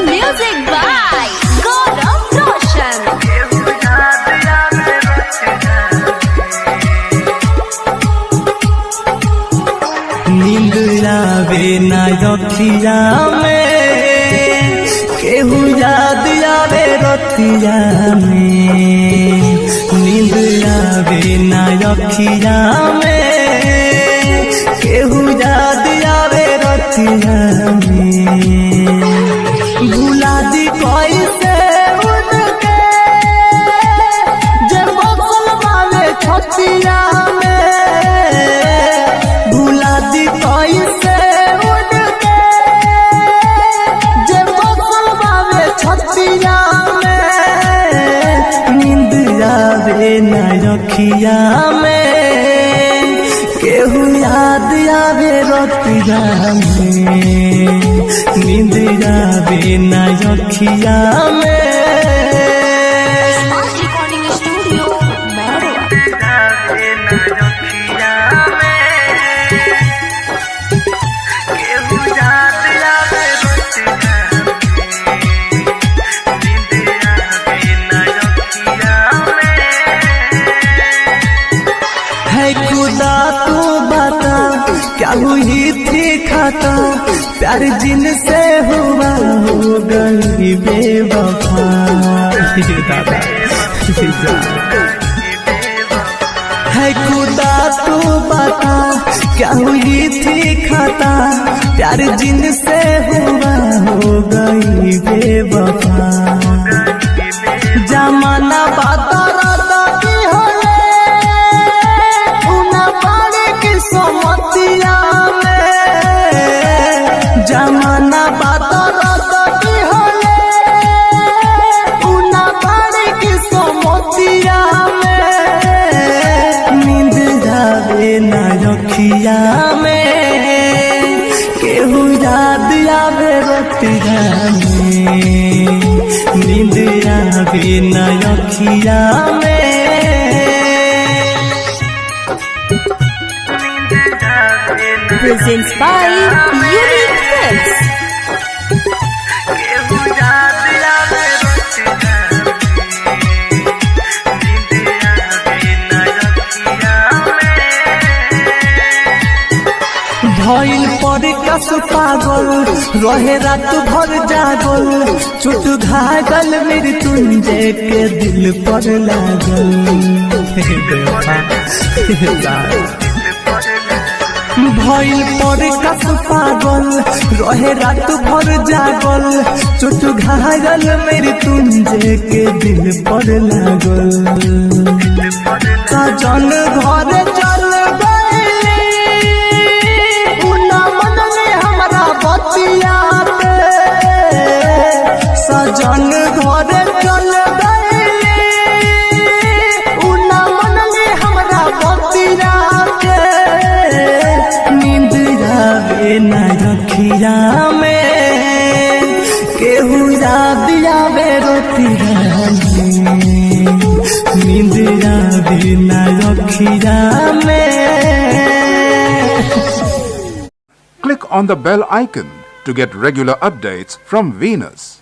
Music by Gaurav Roshan. नींद आवे ना रखिया में, केहू याद आवे रतिया में। नींद आवे ना रखिया में, केहू याद आवे रतिया में। भुला दी कैसे उनके जे बसल वाले छतिया में। भुला दी कैसे उनके जे बसल वाले छतिया में। नींद आवे ना रखिया में, केहू याद आवे रतिया में। नींद आवे ना रखिया में। Recording Studio, Mehruwa. है खुदा तू बता, क्या हुई थी खाता। प्यार जिनसे हुआ हो गई बेवफा। है खुदा तू बता, क्या हुई थी खाता। प्यार जिनसे हुआ हो गई बेवफा। जमाना बाता राता की होले, उना पारे की समतिया में। जमाना बाता राता की होले, उना पारे की समतिया में। नींद आवे ना रखिया में, केहू याद आवे रतिया में। नींद आवे ना रखिया में। Presents by Unique Films. भइल पर कस पागल, रहे रात भर जागल। चोट घागल मृत्युंजय के दिल पर लागल। भइल पर कस पागल, रहे रात भर जागल। चोट घागल मृत्युंजय के दिल पर लागल। सजन घर चल सजन घर चल गई, उना मनले हमरा बतिया के। नींद आवे ना रखिया में, केहू याद आवे रतिया में। नींद आवे ना रखिया में। Click on the bell icon to get regular updates from Venus.